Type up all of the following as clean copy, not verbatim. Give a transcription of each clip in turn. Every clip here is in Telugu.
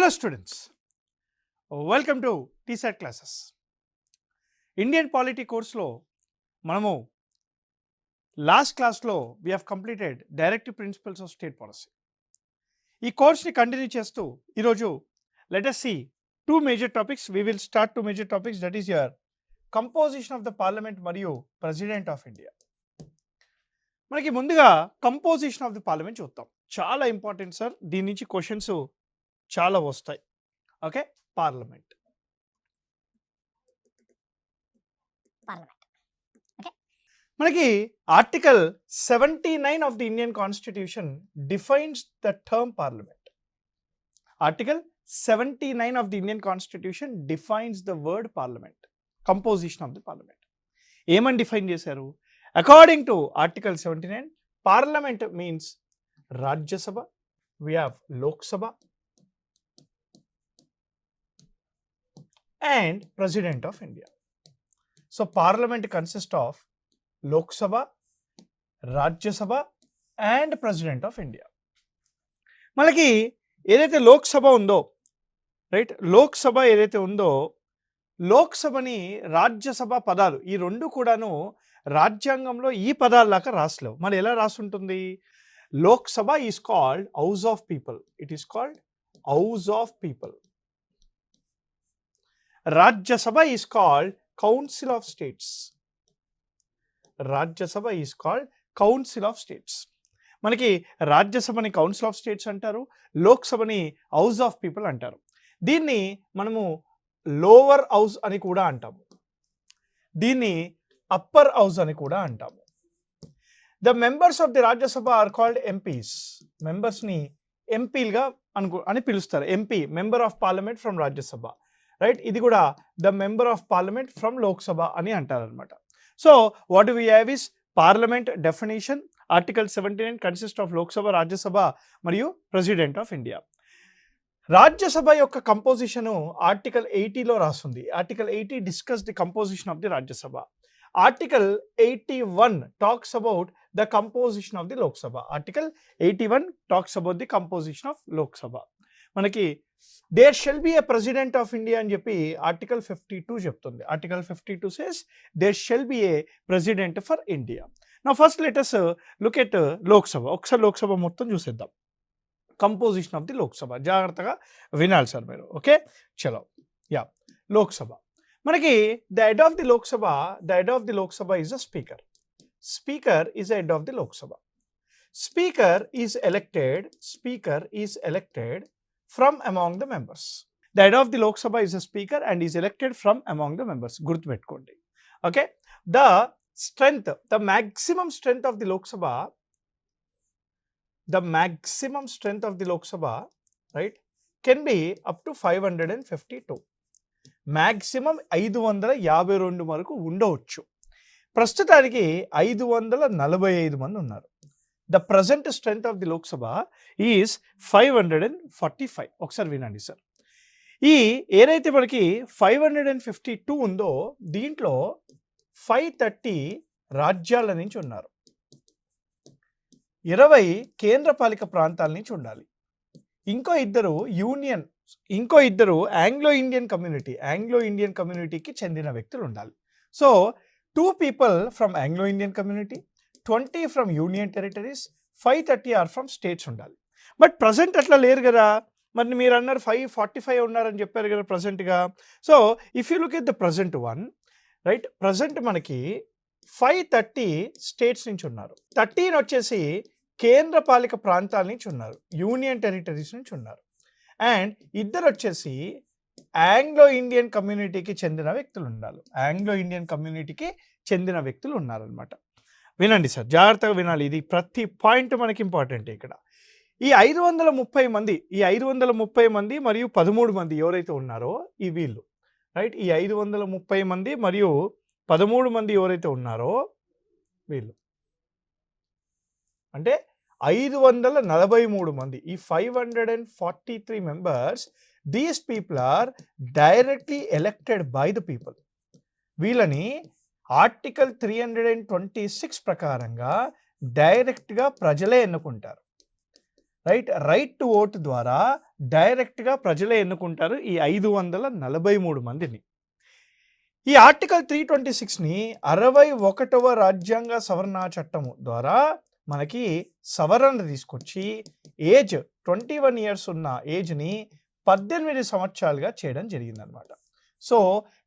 Hello students, welcome to TSAT classes. Indian polity కోర్స్లో మనము లాస్ట్ క్లాస్లో we have completed directive principles of state policy. ఈ కోర్స్ని కంటిన్యూ చేస్తూ ఈరోజు let us see two major topics. We will start two major topics, that is your composition of the parliament మరియు ప్రెసిడెంట్ ఆఫ్ ఇండియా. మనకి ముందుగా కంపోజిషన్ ఆఫ్ ది పార్లమెంట్ చూద్దాం. చాలా ఇంపార్టెంట్ సార్, దీని నుంచి క్వశ్చన్స్ చాలా వస్తాయి. ఓకే, పార్లమెంట్ మనకి article 79 of the Indian constitution defines the term parliament. Article 79 of the Indian constitution defines the word parliament, composition of the parliament. ఏమని డిఫైన్ చేశారు? According to article 79, parliament means Rajya Sabha, we have Lok Sabha and President of India. So Parliament consists of Lok Sabha, Rajya Sabha and President of India. మనకి ఏదైతే లోక్సభ ఉందో, రైట్, లోక్సభ ఏదైతే ఉందో, లోక్సభని రాజ్యసభ పదాలు ఈ రెండు కూడాను రాజ్యాంగంలో ఈ పదాల్లాగా రాసలేవు. మరి ఎలా రాసుంటుంది? Lok Sabha is called house of people, it is called house of people. Rajya Sabha is called council of states. Rajya Sabha is called council of states. మనకి రాజ్యసభని కౌన్సిల్ ఆఫ్ స్టేట్స్ అంటారు, లోక్సభని హౌస్ ఆఫ్ పీపుల్ అంటారు. దీన్ని మనము లోవర్ హౌస్ అని కూడా అంటాము, దీన్ని అప్పర్ హౌస్ అని కూడా అంటాము. The members of the Rajya Sabha are called MPs. మెంబర్స్ని ఎంపీలుగా అని పిలుస్తారు. MP, member of parliament from Rajya Sabha, right. ఇది కూడా the member of parliament from Lok Sabha అని అంటారు అనమాట. So what we have is parliament definition. Article 79 consist of Lok Sabha, Rajya Sabha మరియు ప్రెసిడెంట్ ఆఫ్ ఇండియా. రాజ్యసభ యొక్క కంపోజిషను ఆర్టికల్ 80లో రాస్తుంది. Article 80 discuss the composition of the Rajya Sabha. Article 81 talks about the composition of the Lok Sabha. Article 81 talks about the composition of Lok Sabha. మనకి there shall be a president of India అని చెప్పి ఆర్టికల్ 52 చెప్తుంది. Article 52 says there shall be a president for India. Now first let us look at Lok Sabha. ఒకసారి లోక్ సభ మొత్తం చూసేద్దాం. Composition of the Lok Sabha జాగ్రత్తగా వినాలి సార్ మీరు. ఓకే, చలో. యా, లోక్ సభ మనకి the head of the Lok Sabha, the head of the Lok Sabha is a speaker. Speaker is head of the Lok Sabha. Speaker is elected from among the members. The head of the Lok Sabha is a speaker and is elected from among the members. గుర్తుపెట్టుకోండి. Okay, the strength, the maximum strength of the Lok Sabha, the maximum strength of the Lok Sabha, right, can be up to 552. Maximum 552 వరకు ఉండవచ్చు. ప్రస్తుతానికి 545 మంది ఉన్నారు. The present strength of the Lok Sabha is 545. ఒకసారి వినండి సార్. ఈ ఏదైతే మనకి 552 ఉందో దీంట్లో 530 రాజ్యాల నుంచి ఉన్నారు, 20 కేంద్రపాలిక ప్రాంతాల నుంచి ఉండాలి, ఇంకో ఇద్దరు ఆంగ్లో ఇండియన్ కమ్యూనిటీకి చెందిన వ్యక్తులు ఉండాలి. So 2 people from Anglo Indian community, 20 from union territories, 530 are from states ఉండాలి. బట్ ప్రజెంట్ అట్లా లేరు కదా. మరి మీరు అన్నారు 545 ఉన్నారని చెప్పారు కదా ప్రజెంట్గా. So if you look at the present one, right, present మనకి 530 స్టేట్స్ నుంచి ఉన్నారు, 13 వచ్చేసి కేంద్రపాలిక ప్రాంతాల నుంచి ఉన్నారు, యూనియన్ టెరిటరీస్ నుంచి ఉన్నారు, అండ్ ఇద్దరు వచ్చేసి ఆంగ్లో ఇండియన్ కమ్యూనిటీకి చెందిన వ్యక్తులు ఉండాలి. ఆంగ్లో ఇండియన్ కమ్యూనిటీకి చెందిన వ్యక్తులు ఉన్నారనమాట. వినండి సార్, జాగ్రత్తగా వినాలి. ఇది ప్రతి పాయింట్ మనకి ఇంపార్టెంట్ ఇక్కడ. ఈ 530 మంది మరియు 13 మంది ఎవరైతే ఉన్నారో ఈ వీళ్ళు, రైట్, ఈ 530 మంది మరియు 13 మంది ఎవరైతే ఉన్నారో వీళ్ళు అంటే 543 మంది. ఈ 543 members, these people are directly elected by the people. వీళ్ళని ఆర్టికల్ 326 ప్రకారంగా డైరెక్ట్గా ప్రజలే ఎన్నుకుంటారు. రైట్ టు ఓట్ ద్వారా డైరెక్ట్గా ప్రజలే ఎన్నుకుంటారు ఈ 543 మందిని. ఈ ఆర్టికల్ 326ని 61వ రాజ్యాంగ సవరణ చట్టము ద్వారా మనకి సవరణ తీసుకొచ్చి ఏజ్ 21 ఇయర్స్ ఉన్న ఏజ్ని 18 సంవత్సరాలుగా చేయడం జరిగిందనమాట. So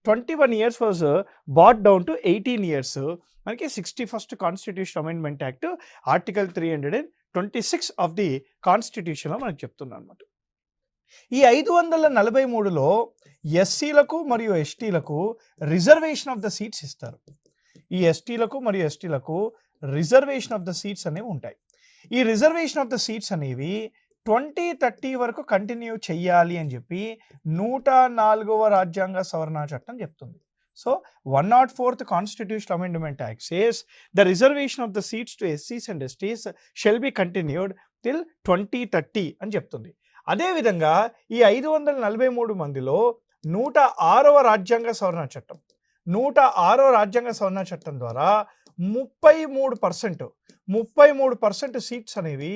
21 years was brought down to 18 years. మనకి 61st constitution amendment act article 326 of the కాన్స్టిట్యూషన్లో మనకు చెప్తుంది అనమాట. ఈ 543లో ఎస్సీలకు మరియు ఎస్టీలకు రిజర్వేషన్ ఆఫ్ ద సీట్స్ ఇస్తారు. ఈ ఎస్టీలకు మరియు ఎస్టీలకు రిజర్వేషన్ ఆఫ్ ద సీట్స్ అనేవి ఉంటాయి. ఈ రిజర్వేషన్ ఆఫ్ ద సీట్స్ అనేవి 2030 వరకు కంటిన్యూ చెయ్యాలి అని చెప్పి 104వ రాజ్యాంగ సవరణ చట్టం చెప్తుంది. So 104th constitution amendment act says the reservation of the seats to ఎస్సీస్ and STs shall be continued till 2030 అని చెప్తుంది. అదేవిధంగా ఈ 543 మందిలో 106వ రాజ్యాంగ సవరణ చట్టం 106వ రాజ్యాంగ సవరణ చట్టం ద్వారా 33% సీట్స్ అనేవి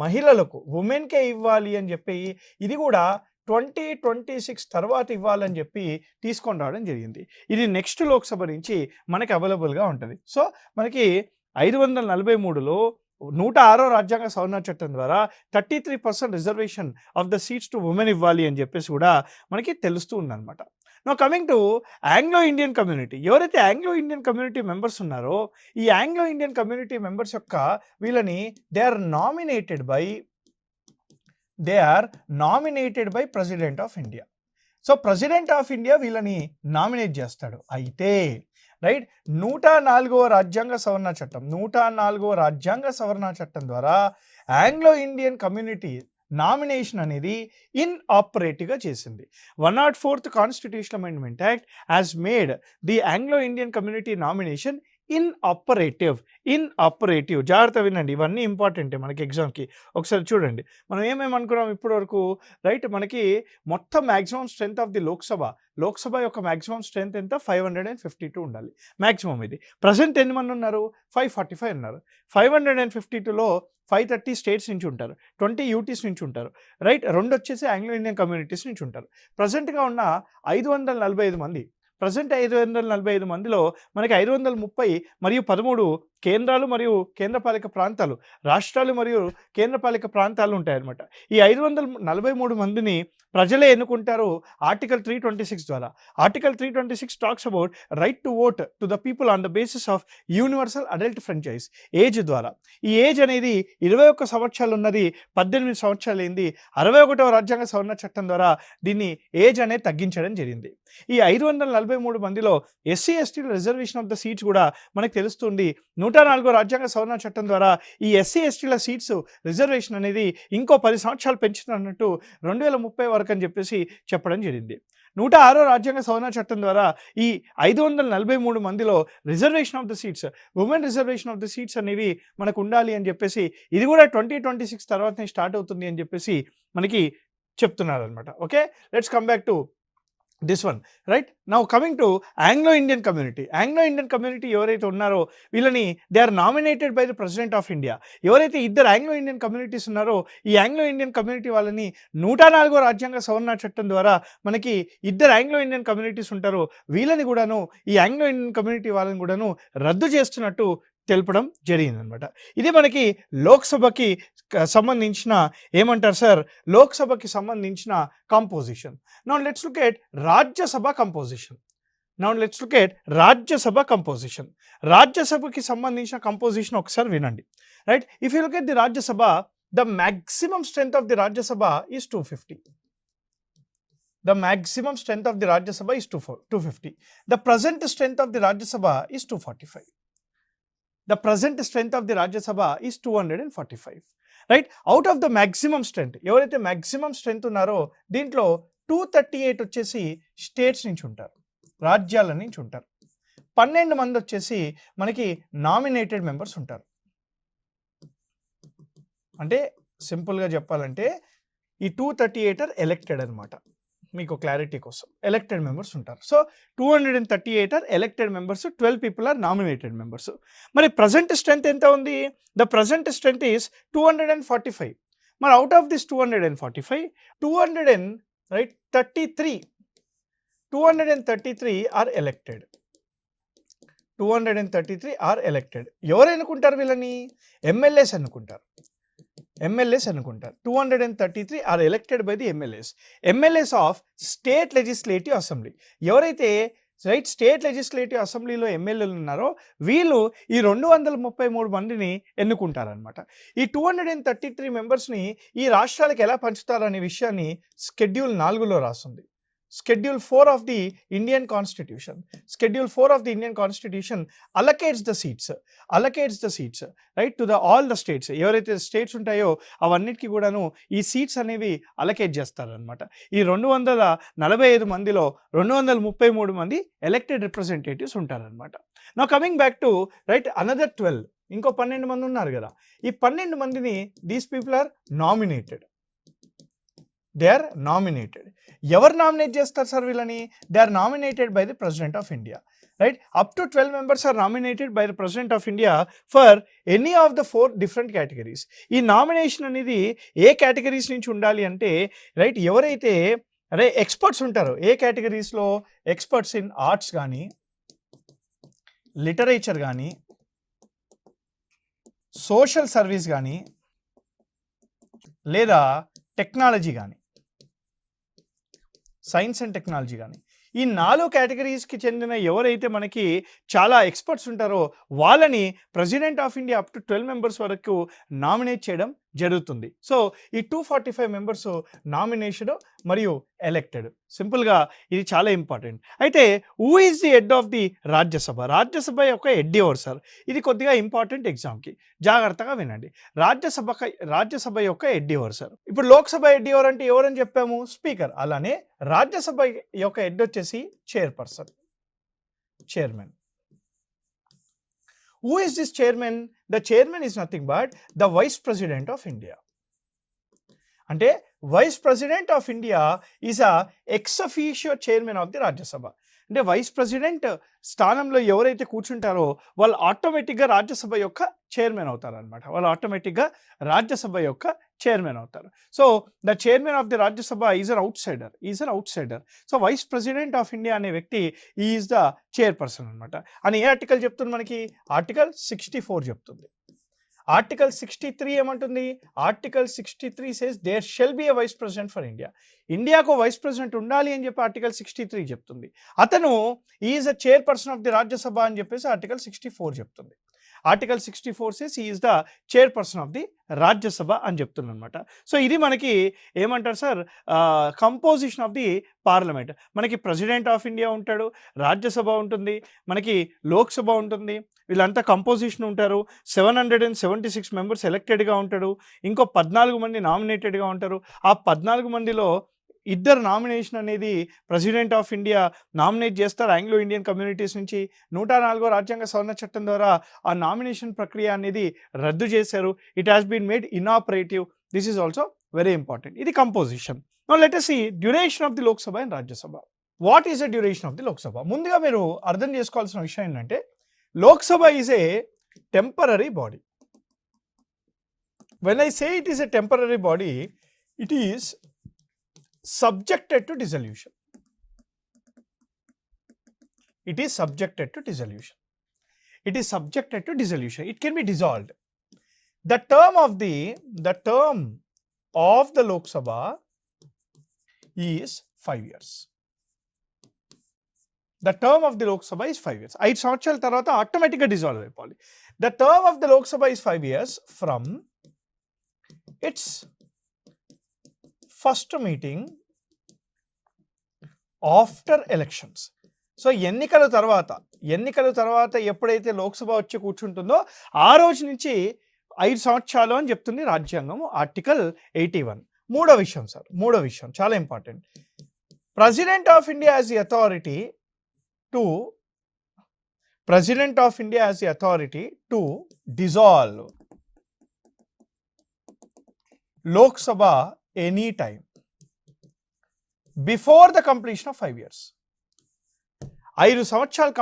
మహిళలకు ఉమెన్కే ఇవ్వాలి అని చెప్పి ఇది కూడా 2026 తర్వాత ఇవ్వాలని చెప్పి తీసుకొని రావడం జరిగింది. ఇది నెక్స్ట్ లోక్సభ నుంచి మనకి అవైలబుల్గా ఉంటుంది. సో మనకి 543లో 106వ రాజ్యాంగ సవరణ చట్టం ద్వారా 33% reservation of the seats to women ఇవ్వాలి అని చెప్పేసి కూడా మనకి తెలుస్తూ ఉందన్నమాట. Now coming to Anglo Indian community. ఎవరైతే ఆంగ్లో ఇండియన్ కమ్యూనిటీ మెంబర్స్ ఉన్నారో ఈ ఆంగ్లో ఇండియన్ కమ్యూనిటీ మెంబర్స్ యొక్క వీళ్ళని they are nominated by president of India. So president of India వీళ్ళని నామినేట్ చేస్తాడు. అయితే 104వ రాజ్యాంగ సవరణ చట్టం 104వ రాజ్యాంగ సవరణ చట్టం ద్వారా ఆంగ్లో ఇండియన్ కమ్యూనిటీ నామినేషన్ అనేది ఇన్ఆపరేటివ్గా చేసింది. 104th constitution amendment act has made the Anglo Indian community nomination inoperative. జాగ్రత్త వినండి, ఇవన్నీ ఇంపార్టెంటే మనకి ఎగ్జామ్కి. ఒకసారి చూడండి, మనం ఏమేమి అనుకున్నాం ఇప్పటి వరకు. మొత్తం maximum strength of the Lok Sabha యొక్క మ్యాక్సిమం స్ట్రెంత్ ఎంత 552 ఉండాలి మ్యాక్సిమం. ఇది ప్రజెంట్ ఎన్ని మంది ఉన్నారు 545 ఉన్నారు. 552లో 530 స్టేట్స్ నుంచి ఉంటారు, 20 యూటీస్ నుంచి ఉంటారు. 2 వచ్చేసి ఆంగ్లో ఇండియన్ కమ్యూనిటీస్ నుంచి ఉంటారు. ప్రజెంట్గా ఉన్న 545 మంది. ప్రజెంట్ 545 మందిలో మనకి 530 మరియు 13 కేంద్రాలు మరియు కేంద్రపాలిక ప్రాంతాలు, రాష్ట్రాలు మరియు కేంద్రపాలిక ప్రాంతాలు ఉంటాయన్నమాట. ఈ 543 మందిని ప్రజలే ఎన్నుకుంటారు ఆర్టికల్ 326 ద్వారా. Article 326 talks about right to vote to the people on the basis of universal adult franchise age ద్వారా. ఈ ఏజ్ అనేది 21 సంవత్సరాలు ఉన్నది 18 సంవత్సరాలు అయింది. 61వ రాజ్యాంగ సవరణ చట్టం ద్వారా దీన్ని ఏజ్ అనేది తగ్గించడం జరిగింది. ఈ 543 మందిలో ఎస్సీ ఎస్టీల రిజర్వేషన్ ఆఫ్ ద సీట్స్ కూడా మనకు తెలుస్తుంది. 104వ రాజ్యాంగ సవరణ చట్టం ద్వారా ఈ ఎస్సీ ఎస్టీల సీట్స్ రిజర్వేషన్ అనేది ఇంకో 10 సంవత్సరాలు పెంచుతున్నట్టు 2030 వరకు అని చెప్పేసి చెప్పడం జరిగింది. 106వ రాజ్యాంగ సవరణ చట్టం ద్వారా ఈ 543 మందిలో reservation of the seats, women reservation of the seats అనేవి మనకు ఉండాలి అని చెప్పేసి ఇది కూడా 2026 తర్వాతనే స్టార్ట్ అవుతుంది అని చెప్పేసి మనకి చెప్తున్నారు అనమాట. Okay, let's come back to this one. Now coming to Anglo Indian community. Anglo Indian community ఎవరైతే ఉన్నారో వీళ్ళని they are nominated by the president of India. ఎవరైతే ఇద్దరు ఆంగ్లో ఇండియన్ కమ్యూనిటీస్ ఉన్నారో ఈ ఆంగ్లో ఇండియన్ కమ్యూనిటీ వాళ్ళని 104వ రాజ్యాంగ సవరణ చట్టం ద్వారా మనకి ఇద్దరు ఆంగ్లో ఇండియన్ కమ్యూనిటీస్ ఉంటారో వీళ్ళని కూడాను ఈ ఆంగ్లో ఇండియన్ కమ్యూనిటీ వాళ్ళని కూడాను రద్దు చేస్తున్నట్టు తెలపడం జరిగిందనమాట. ఇది మనకి లోక్సభకి సంబంధించిన ఏమంటారు సార్, లోక్సభకి సంబంధించిన composition. Now let's look at Rajya Sabha composition. రాజ్యసభకి సంబంధించిన కంపోజిషన్ ఒకసారి వినండి. If you look at the Rajya Sabha, the maximum strength of the Rajya Sabha is 250. The maximum strength of the Rajya Sabha is 250. The present strength of the Rajya Sabha is 245. The present strength of the Rajya Sabha is 245. Out of the maximum strength, ఎవరైతే maximum strength ఉన్నారో దీంట్లో 238 వచ్చేసి స్టేట్స్ నుంచి ఉంటారు, రాజ్యాల నుంచి ఉంటారు. 12 మంది వచ్చేసి మనకి నామినేటెడ్ మెంబర్స్ ఉంటారు. అంటే సింపుల్గా చెప్పాలంటే ఈ 238 ఎలక్టెడ్ అనమాట. మీకు క్లారిటీ కోసం ఎలక్టెడ్ మెంబర్స్ ఉంటారు. So 238 elected members, 12 people are nominated members. మరి ప్రజెంట్ స్ట్రెంత్ ఎంత ఉంది? The present strength is 245. మరి out of this 245, 233 are elected. 233 are elected. ఎవరు ఎన్నుకుంటారు వీళ్ళని? ఎమ్మెల్యేస్ ఎన్నుకుంటారు. 233 are elected by the MLAs of state legislative assembly. ఎవరైతే స్టేట్ లెజిస్లేటివ్ అసెంబ్లీలో ఎమ్మెల్యేలు ఉన్నారో వీళ్ళు ఈ 233 మందిని ఎన్నుకుంటారనమాట. ఈ 233 మెంబర్స్ని ఈ రాష్ట్రాలకు ఎలా పంచుతారనే విషయాన్ని షెడ్యూల్ 4లో రాస్తుంది. Schedule 4 of the Indian Constitution. Schedule 4 of the Indian Constitution allocates the seats, right, to all the states. ఎవరైతే స్టేట్స్ ఉంటాయో అవన్నిటికీ కూడాను ఈ సీట్స్ అనేవి అలకేట్ చేస్తారనమాట. ఈ 245 మందిలో 233 మంది ఎలక్టెడ్ రిప్రజెంటేటివ్స్ ఉంటారనమాట. Now coming back to right another 12, ఇంకో 12 మంది ఉన్నారు కదా. ఈ 12 మందిని these people are nominated. They are nominated. ఎవరు నామినేట్ చేస్తారు సార్ వీళ్ళని? They are nominated by the president of India, right. Up to 12 members are nominated by the president of India for any of the 4 different categories. ఈ నామినేషన్ అనేది ఏ కేటగిరీస్ నుంచి ఉండాలి అంటే, రైట్, ఎవరైతే ఎక్స్పర్ట్స్ ఉంటారో ఏ కేటగిరీస్లో, ఎక్స్పర్ట్స్ ఇన్ ఆర్ట్స్ కానీ, లిటరేచర్ కానీ, సోషల్ సర్వీస్ కానీ, లేదా టెక్నాలజీ కానీ, సైన్స్ అండ్ టెక్నాలజీ కానీ, ఈ 4 కేటగిరీస్కి చెందిన ఎవరైతే మనకి చాలా ఎక్స్పర్ట్స్ ఉంటారో వాళ్ళని president of India up to 12 members వరకు నామినేట్ చేయడం జరుగుతుంది. సో ఈ 245 మెంబర్స్ నామినేషన్ మరియు ఎలెక్టెడ్. సింపుల్గా ఇది చాలా ఇంపార్టెంట్. అయితే who is the head of the Rajya Sabha? Rajya Sabha యొక్క హెడ్ ఎవరు సార్? ఇది కొద్దిగా ఇంపార్టెంట్ ఎగ్జామ్కి, జాగ్రత్తగా వినండి. రాజ్యసభ యొక్క హెడ్ ఎవరు సార్? ఇప్పుడు లోక్సభ హెడ్ ఎవరు అంటే ఎవరని చెప్పాము? స్పీకర్. అలానే రాజ్యసభ యొక్క హెడ్ వచ్చేసి chairman. Who is this chairman? The chairman is nothing but the vice president of India. అంటే vice president of India is a ex officio chairman of the Rajya Sabha. అంటే వైస్ ప్రెసిడెంట్ స్థానంలో ఎవరైతే కూర్చుంటారో వాళ్ళు ఆటోమేటిక్గా రాజ్యసభ యొక్క చైర్మన్ అవుతారనమాట. So the chairman of the Rajya Sabha is an outsider. So vice president of India అనే వ్యక్తి ఈజ్ ద చైర్పర్సన్ అనమాట. అని ఏ ఆర్టికల్ చెప్తుంది మనకి? ఆర్టికల్ 64 చెప్తుంది. ఆర్టికల్ 63 ఏమంటుంది? Article 63 says there shall be a vice president for India. ఇండియాకు వైస్ ప్రెసిడెంట్ ఉండాలి అని చెప్పి ఆర్టికల్ 63 చెప్తుంది. అతను is a chairperson of the Rajya Sabha అని చెప్పేసి ఆర్టికల్ 64 చెప్తుంది. Article 64 says is the chairperson of the Rajya Sabha అని చెప్తుందనమాట. సో ఇది మనకి ఏమంటారు సార్? Composition of the parliament. మనకి ప్రెసిడెంట్ ఆఫ్ ఇండియా ఉంటాడు, రాజ్యసభ ఉంటుంది, మనకి లోక్సభ ఉంటుంది. వీళ్ళంతా కంపోజిషన్ ఉంటారు. 776 మెంబర్స్ ఎలక్టెడ్గా ఉంటాడు. ఇంకో 14 మంది నామినేటెడ్గా ఉంటారు. ఆ 14 మందిలో ఇద్దరు నామినేషన్ అనేది ప్రెసిడెంట్ ఆఫ్ ఇండియా నామినేట్ చేస్తారు ఆంగ్లో ఇండియన్ కమ్యూనిటీస్ నుంచి. 104వ రాజ్యాంగ సవరణ చట్టం ద్వారా ఆ నామినేషన్ ప్రక్రియ అనేది రద్దు చేశారు. It has been made inoperative. This is also very important. ఇది composition. Now let us see duration of the Lok Sabha and Rajya Sabha. What is the duration of the Lok Sabha? ముందుగా మీరు అర్థం చేసుకోవాల్సిన విషయం ఏంటంటే Lok Sabha is a temporary body. When I say it is a temporary body, it is subjected to dissolution. It can be dissolved. The term of the Lok Sabha is 5 years. The term of the Lok Sabha is 5 years. 5 సంవత్సరాల తర్వాత ఆటోమేటిక్గా డిజాల్వ్ అయిపోవాలి. The term of the Lok Sabha is 5 years from its first meeting after elections. So ఎన్నికల తర్వాత ఎప్పుడైతే లోక్సభ వచ్చి కూర్చుంటుందో ఆ రోజు నుంచి 5 సంవత్సరాలు అని చెప్తుంది రాజ్యాంగం, ఆర్టికల్ 81. మూడో విషయం చాలా important. President of India has the authority to dissolve Lok Sabha any time before the completion of 5 years. 5 సంవత్సరాలు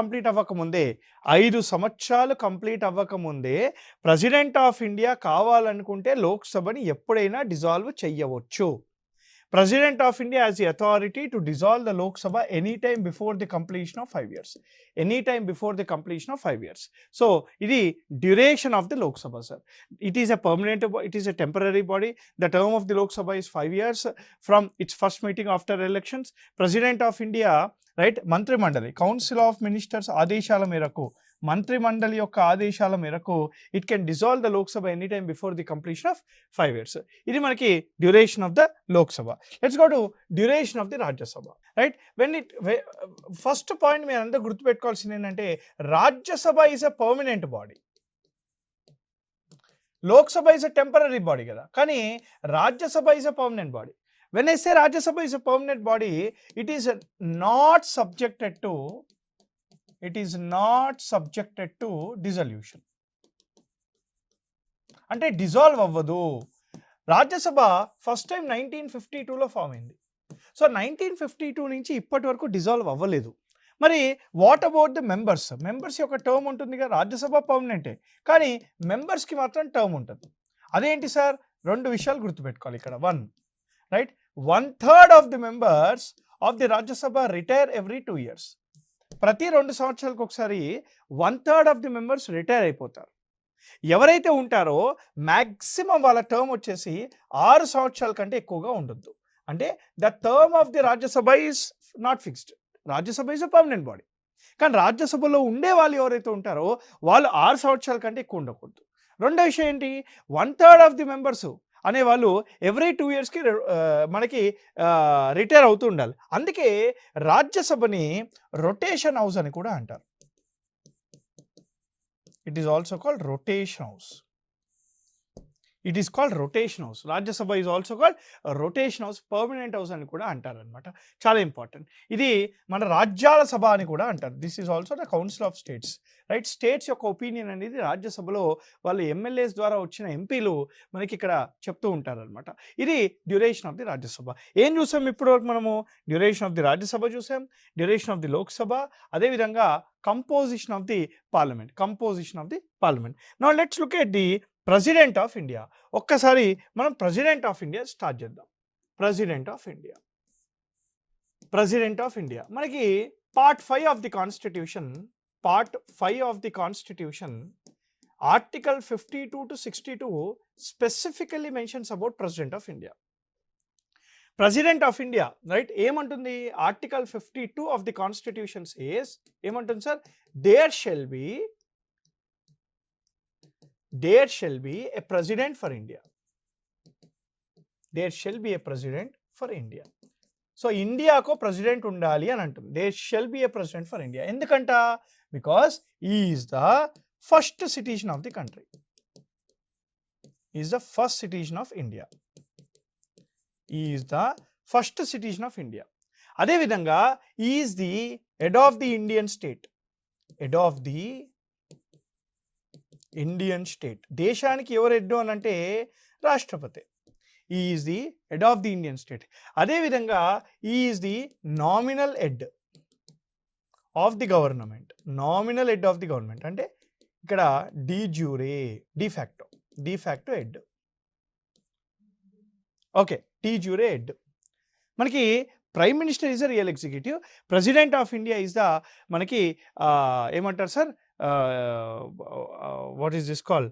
కంప్లీట్ అవ్వకముందే ప్రెసిడెంట్ ఆఫ్ ఇండియా కావాలనుకుంటే లోక్సభని ఎప్పుడైనా డిజాల్వ్ చెయ్యవచ్చు. President of India has the authority to dissolve the Lok Sabha anytime before the completion of 5 years. Anytime before the completion of 5 years. So, the duration of the Lok Sabha, sir. It is a temporary body. The term of the Lok Sabha is 5 years from its first meeting after elections. President of India, right, Mantri Mandali, Council of Ministers, Adeshala Meraku, మంత్రి మండలి యొక్క ఆదేశాల మేరకు it can dissolve the Lok Sabha any time before the completion of 5 years. ఇది మనకి duration of the Lok Sabha. Let's go to duration of the Rajya Sabha. Right, first point మీరు అందరూ గుర్తుపెట్టుకోవాల్సింది ఏంటంటే Rajya Sabha is a permanent body, Lok Sabha is a temporary body కదా, కానీ Rajya Sabha is a permanent body. When I say Rajya Sabha is a permanent body, it is not subjected to dissolution. అంటే డిజాల్వ్ అవ్వదు. రాజ్యసభ ఫస్ట్ టైం 1952లో ఫామ్ అయింది. సో 1952 నుంచి ఇప్పటి వరకు డిజాల్వ్ అవ్వలేదు. మరి వాట్ అబౌట్ ద మెంబర్స్ యొక్క టర్మ్ ఉంటుంది కదా, రాజ్యసభ పర్మనెంటే కానీ మెంబర్స్కి మాత్రం టర్మ్ ఉంటుంది. అదేంటి సార్? 2 విషయాలు గుర్తుపెట్టుకోవాలి ఇక్కడ. 1 right, 1/3 of the members of the Rajya Sabha retire every 2 years. ప్రతి 2 సంవత్సరాలకు ఒకసారి 1/3 ఆఫ్ ది మెంబర్స్ రిటైర్ అయిపోతారు. ఎవరైతే ఉంటారో మ్యాక్సిమం వాళ్ళ టర్మ్ వచ్చేసి 6 సంవత్సరాల కంటే ఎక్కువగా ఉండొద్దు. అంటే the term of the Rajya Sabha is not fixed. Rajya Sabha is a permanent body, కానీ రాజ్యసభలో ఉండే వాళ్ళు ఎవరైతే ఉంటారో వాళ్ళు 6 సంవత్సరాల కంటే ఎక్కువ ఉండకూడదు. రెండో విషయం ఏంటి, 1/3 ఆఫ్ ది మెంబర్స్ అనేవాళ్ళు ఎవ్రీ 2 yearsకి మనకి రిటైర్ అవుతూ ఉండాలి. అందుకే రాజ్యసభని రొటేషన్ హౌస్ అని కూడా అంటారు. It is also called rotation house. Rajya Sabha is also called rotation house, permanent house అని కూడా అంటారనమాట. చాలా ఇంపార్టెంట్. ఇది మన రాజ్యాల సభ అని కూడా అంటారు. This is also the council of states. Right, states యొక్క ఒపీనియన్ అనేది రాజ్యసభలో వాళ్ళు ఎమ్మెల్యేస్ ద్వారా వచ్చిన ఎంపీలు మనకి ఇక్కడ చెప్తూ ఉంటారనమాట. ఇది డ్యూరేషన్ ఆఫ్ ది రాజ్యసభ. ఏం చూసాం ఇప్పటి వరకు మనము? డ్యూరేషన్ ఆఫ్ ది రాజ్యసభ చూసాం, డ్యూరేషన్ ఆఫ్ ది లోక్సభ, అదేవిధంగా composition of the parliament. Now let's look at the president of India. ఒక్కసారి మనం ప్రెసిడెంట్ ఆఫ్ ఇండియా స్టార్ట్ చేద్దాం. ప్రెసిడెంట్ ఆఫ్ ఇండియా మనకి part 5 of the constitution article 52 to 62 specifically mentions about president of India. Right, ఏమంటుంది? Article 52 of the constitution says, ఏమంటుంది sir? There shall be a president for India. So ఇండియాకు ప్రెసిడెంట్ ఉండాలి అని అంటుంది. There shall be a president for India. ఎందుకంట? Because is the first citizen of the country, అదేవిధంగా is the head of the Indian state. దేశానికి ఎవరు హెడ్ అని అంటే రాష్ట్రపతి. Is the head of the Indian state. అదేవిధంగా is the nominal head of the government. అంటే ఇక్కడ డిఫాక్టో హెడ్. Okay, head. మనకి prime minister is the real executive. President of India is the మనకి ఏమంటారు sir, what is this call,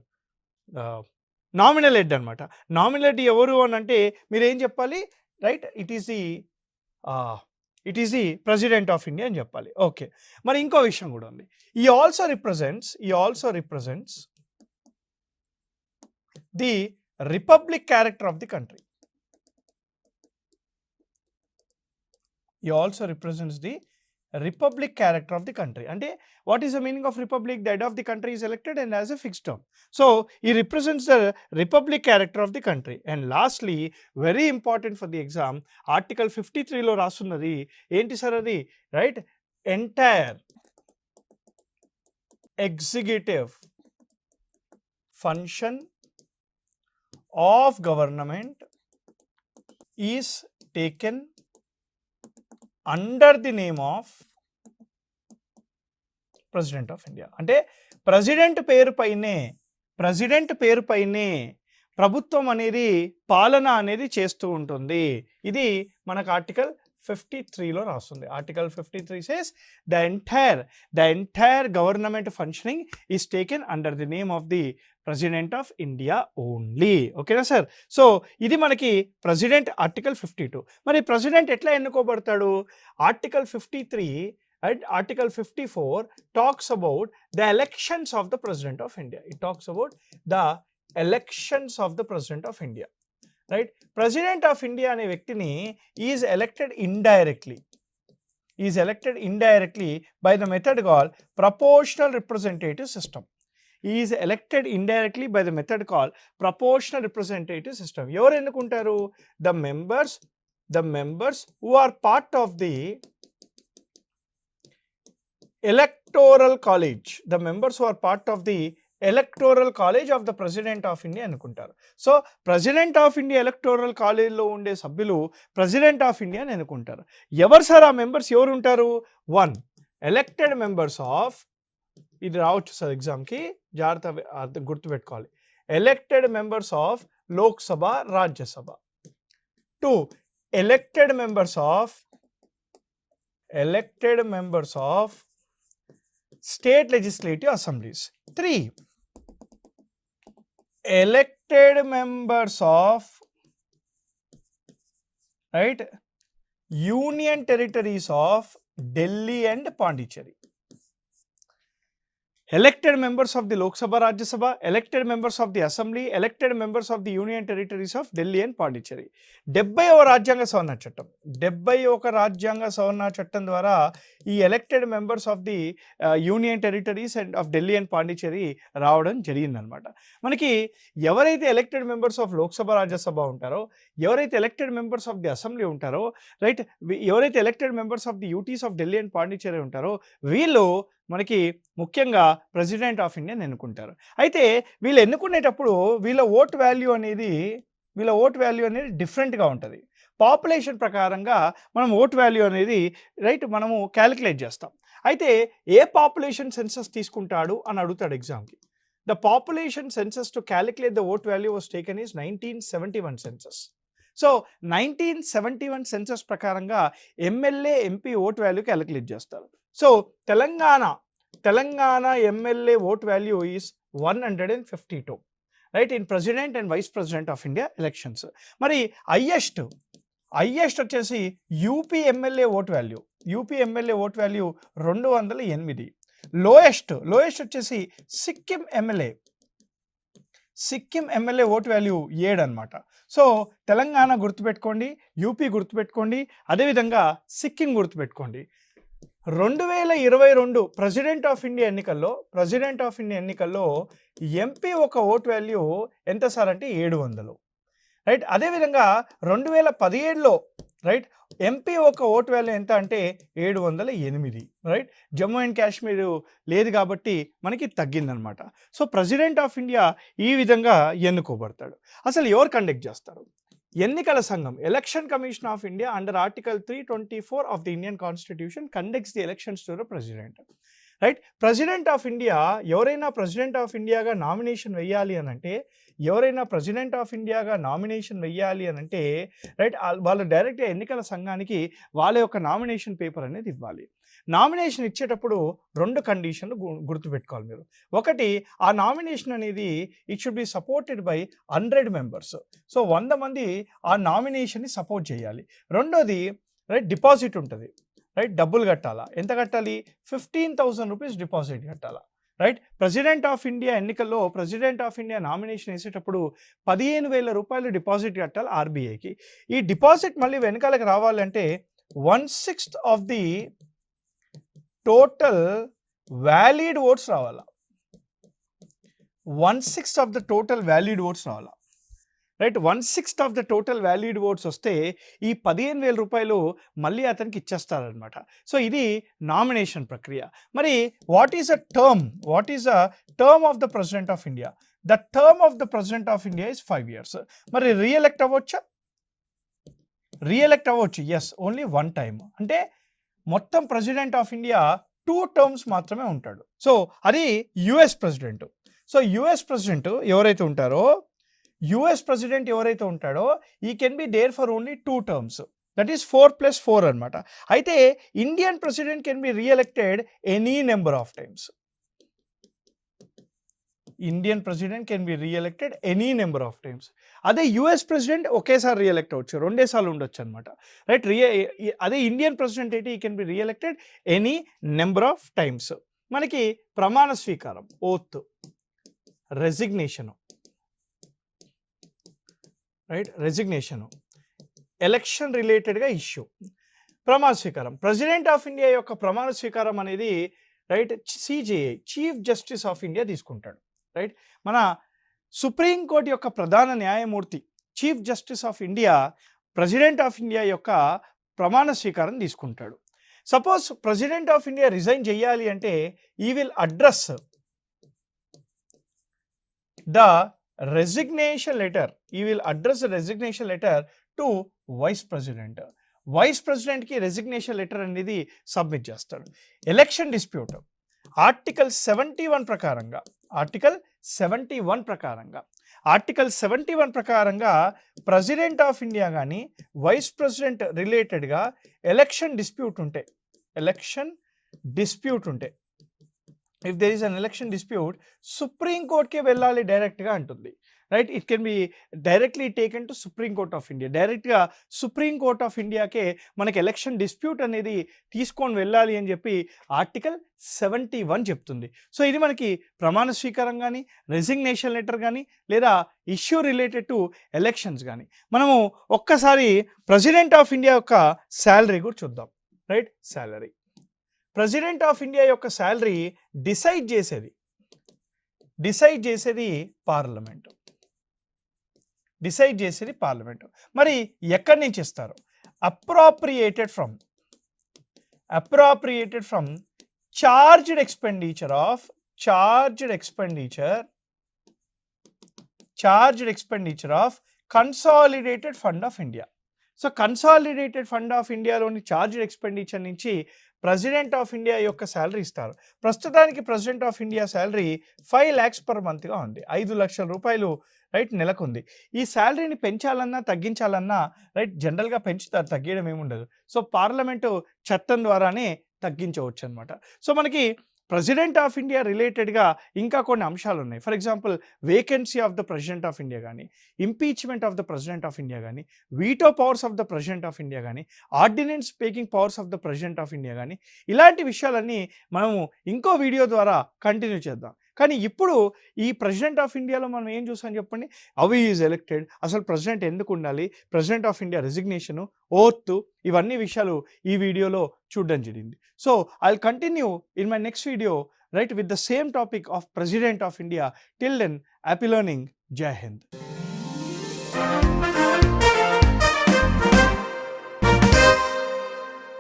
nominal head అనమాట. నామినల్ హెడ్ ఎవరు అని అంటే మీరు ఏం చెప్పాలి? Right, it is the president of India అని చెప్పాలి. ఓకే, మరి ఇంకో విషయం కూడా ఉంది. ఈ also represents the republic character of the country. అంటే what is the meaning of republic? The head of the country is elected and has a fixed term. So he represents the republic character of the country. And lastly, very important for the exam, article 53 లో రాస్తున్నది ఏంటి సార్ అది? Right, entire executive function of government is taken under the name of president of India. అంటే ప్రెసిడెంట్ పేరు పైనే ప్రభుత్వం అనేది పాలన అనేది చేస్తూ ఉంటుంది. ఇది మనకు ఆర్టికల్ 53లో రాస్తుంది. Article 53 says the entire government functioning is taken under the name of the president of India only. ఓకేనా సార్? సో ఇది మనకి ప్రెసిడెంట్ ఆర్టికల్ 52. మరి ప్రెసిడెంట్ ఎట్లా ఎన్నుకోబడతాడు? Article 53 and article 54 talks about the elections of the president of India. It talks about the elections of the president of India, right? President of India అనే వ్యక్తిని is elected indirectly by the method called proportional representative system. He is elected indirectly by the method called proportional representative system. ఎవరు ఎన్నుకుంటారు? The members who are part of the electoral college. The members who are part of the electoral college of the president of India అనుకుంటారు. So president of India electoral కాలేజ్లో ఉండే సభ్యులు ప్రెసిడెంట్ ఆఫ్ ఇండియా అని అనుకుంటారు. ఎవరు సార్ ఆ మెంబర్స్? ఎవరు ఉంటారు? 1 ఎలక్టెడ్ మెంబర్స్ ఆఫ్, ఇది రావచ్చు సార్ ఎగ్జామ్కి, జాగ్రత్త గుర్తుపెట్టుకోవాలి, elected members of Lok Sabha, Rajya Sabha. 2 elected members of state legislative assemblies. 3 elected members of, right, union territories of Delhi and Pondicherry. Elected members of the Lok Sabha, Rajya Sabha, elected members of the Assembly, elected members of the Union Territories of Delhi and Pondicherry. 71వ రాజ్యాంగ సవరణ చట్టం, 71 రాజ్యాంగ సవరణ చట్టం ద్వారా ఈ elected members of the union territories and of Delhi and Pondicherry రావడం జరిగిందనమాట. మనకి ఎవరైతే elected members of Lok Sabha, Rajya Sabha ఉంటారో, ఎవరైతే elected members of the assembly ఉంటారో, రైట్, ఎవరైతే elected members of the UTs of Delhi and Pondicherry ఉంటారో, వీళ్ళు మనకి ముఖ్యంగా ప్రెసిడెంట్ ఆఫ్ ఇండియా ఎన్నుకుంటారు. అయితే వీళ్ళు ఎన్నుకునేటప్పుడు వీళ్ళ ఓట్ వాల్యూ అనేది డిఫరెంట్గా ఉంటుంది. పాపులేషన్ ప్రకారంగా మనం ఓట్ వాల్యూ అనేది, రైట్, మనము క్యాలిక్యులేట్ చేస్తాం. అయితే ఏ పాపులేషన్ సెన్సస్ తీసుకుంటాడు అని అడుగుతాడు ఎగ్జామ్కి. The population census to calculate the vote value was taken is 1971 census. So 1971 census ప్రకారంగా MLA, MP vote value calculate చేస్తారు. So Telangana MLA vote value is 152, right, in president and vice president of India elections. మరి హైయెస్ట్ వచ్చేసి UP MLA vote value 208. Lowest వచ్చేసి సిక్కిం ఎమ్మెల్యే ఓట్ వాల్యూ 7 అనమాట. సో తెలంగాణ గుర్తుపెట్టుకోండి, యూపీ గుర్తుపెట్టుకోండి, అదేవిధంగా సిక్కిం గుర్తుపెట్టుకోండి. 2022 ప్రెసిడెంట్ ఆఫ్ ఇండియా ఎన్నికల్లో ఎంపీ ఒక ఓట్ వాల్యూ ఎంత సార్ అంటే 700, రైట్. అదేవిధంగా 2017లో, రైట్, ఎంపీ ఒక ఓట్ వాల్యూ ఎంత అంటే 708, రైట్. జమ్మూ అండ్ కాశ్మీర్ లేదు కాబట్టి మనకి తగ్గిందనమాట. సో ప్రెసిడెంట్ ఆఫ్ ఇండియా ఈ విధంగా ఎన్నుకోబడతాడు. అసలు ఎవరు కండక్ట్ చేస్తారు? ఎన్నికల సంఘం, election commission of India under article 324 of the Indian constitution conducts the elections to the president, right. President of India ఎవరైనా ప్రెసిడెంట్ ఆఫ్ ఇండియాగా నామినేషన్ వెయ్యాలి అని అంటే, రైట్, వాళ్ళు డైరెక్ట్గా ఎన్నికల సంఘానికి వాళ్ళ యొక్క నామినేషన్ పేపర్ అనేది ఇవ్వాలి. నామినేషన్ ఇచ్చేటప్పుడు 2 కండిషన్లు గుర్తుపెట్టుకోవాలి మీరు. ఒకటి, ఆ నామినేషన్ అనేది it should be supported by 100 members. So 100 మంది ఆ నామినేషన్ని సపోర్ట్ చేయాలి. రెండోది, రైట్, డిపాజిట్ ఉంటుంది, రైట్, డబ్బులు కట్టాలా. ఎంత కట్టాలి? 15,000 రూపీస్ డిపాజిట్ కట్టాలా, రైట్. ప్రెసిడెంట్ ఆఫ్ ఇండియా ఎన్నికల్లో ప్రెసిడెంట్ ఆఫ్ ఇండియా నామినేషన్ వేసేటప్పుడు 15,000 రూపాయలు డిపాజిట్ కట్టాలి ఆర్బీఐకి. ఈ డిపాజిట్ మళ్ళీ వెనకాలకి రావాలంటే 1/6 of the total valid votes రావాలా, 1/6 of the total valid votes రావాలా, right. 1/6 of the total valid votes వస్తే ఈ 15,000 రూపాయలు మళ్ళీ అతనికి ఇచ్చేస్తారనమాట. సో ఇది నామినేషన్ ప్రక్రియ. మరి what is a term of the president of India? The term of the president of India is 5 years. మరి రీఎలెక్ట్ అవ్వచ్చు, ఎస్, ఓన్లీ 1 time. అంటే మొత్తం ప్రెసిడెంట్ ఆఫ్ ఇండియా 2 టర్మ్స్ మాత్రమే ఉంటాడు. సో అది US president. So US president ఎవరైతే ఉంటాడో ఈ can be there for only 2 terms, that is 4+4 అనమాట. అయితే Indian president can be reelected any number of times. Indian president can be reelected any number of times. అదే యుఎస్ ప్రెసిడెంట్ ఒకేసారి రీఎలెక్ట్ అవ్వచ్చు, 2 సార్లు ఉండొచ్చు అనమాట, రైట్. అదే ఇండియన్ ప్రెసిడెంట్ అయితే he can be reelected any number of times. మనకి ప్రమాణ స్వీకారం, oath, resignation, right, resignation, election రిలేటెడ్గా ఇష్యూ, ప్రమాణ స్వీకారం. ప్రెసిడెంట్ ఆఫ్ ఇండియా యొక్క ప్రమాణ స్వీకారం అనేది right CJI, chief justice of India తీసుకుంటాడు, రైట్. మన సుప్రీంకోర్టు యొక్క ప్రధాన న్యాయమూర్తి chief justice of India president of India యొక్క ప్రమాణ స్వీకారం తీసుకుంటాడు. Suppose president of India resign చేయాలి అంటే he will address the resignation letter to vice president. Vice ప్రెసిడెంట్కి రెసిగ్నేషన్ లెటర్ అనేది సబ్మిట్ చేస్తాడు. ఎలక్షన్ డిస్ప్యూట్ ఆర్టికల్ 71 ప్రకారంగా ప్రెసిడెంట్ ఆఫ్ ఇండియా కానీ వైస్ ప్రెసిడెంట్ రిలేటెడ్గా ఎలక్షన్ డిస్ప్యూట్ ఉంటే if there is an election dispute సుప్రీంకోర్టుకే వెళ్ళాలి డైరెక్ట్గా అంటుంది, right. It can be directly taken to Supreme Court of India. డైరెక్ట్గా సుప్రీంకోర్ట్ ఆఫ్ ఇండియాకే మనకి ఎలక్షన్ డిస్ప్యూట్ అనేది తీసుకొని వెళ్ళాలి అని చెప్పి ఆర్టికల్ 71 చెప్తుంది. సో ఇది మనకి ప్రమాణ స్వీకారం కానీ, రెసిగ్నేషన్ లెటర్ కానీ, లేదా ఇష్యూ రిలేటెడ్ టు ఎలక్షన్స్ కానీ. మనము ఒక్కసారి ప్రెసిడెంట్ ఆఫ్ ఇండియా యొక్క శాలరీ కూడా చూద్దాం, right. Salary, president of India యొక్క శాలరీ డిసైడ్ చేసేది పార్లమెంట్. మరి ఎక్కడి నుంచి ఇస్తారు? Appropriated from charged expenditure of consolidated fund of India. So consolidated fund of ఇండియాలోని చార్జ్డ్ ఎక్స్పెండిచర్ నుంచి ప్రెసిడెంట్ ఆఫ్ ఇండియా యొక్క శాలరీ ఇస్తారు. ప్రస్తుతానికి president of India salary 5 lakhs per monthగా ఉంది, 5 లక్షల రూపాయలు, రైట్, నెలకు ఉంది. ఈ శాలరీని పెంచాలన్నా తగ్గించాలన్నా రైట్ జనరల్గా పెంచుతారు, తగ్గడం ఏముండదు. సో పార్లమెంటు చట్టం ద్వారానే తగ్గించవచ్చు అనమాట. సో మనకి ప్రెసిడెంట్ ఆఫ్ ఇండియా రిలేటెడ్గా ఇంకా కొన్ని అంశాలు ఉన్నాయి. For example vacancy of the president of India కానీ, impeachment of the president of India కానీ, veto powers of the president of India కానీ, ordinance speaking powers of the president of India కానీ, ఇలాంటి విషయాలన్నీ మనము ఇంకో వీడియో ద్వారా కంటిన్యూ చేద్దాం. కానీ ఇప్పుడు ఈ ప్రెసిడెంట్ ఆఫ్ ఇండియాలో మనం ఏం చూసాం చెప్పండి? హౌ హీ ఈజ్ ఎలెక్టెడ్, అసలు ప్రెసిడెంట్ ఎందుకు ఉండాలి, president of India resignation, oath, ఇవన్నీ విషయాలు ఈ వీడియోలో చూడడం జరిగింది. So I will continue in my next video right with the same topic of president of India. Till then happy learning. జై హింద్.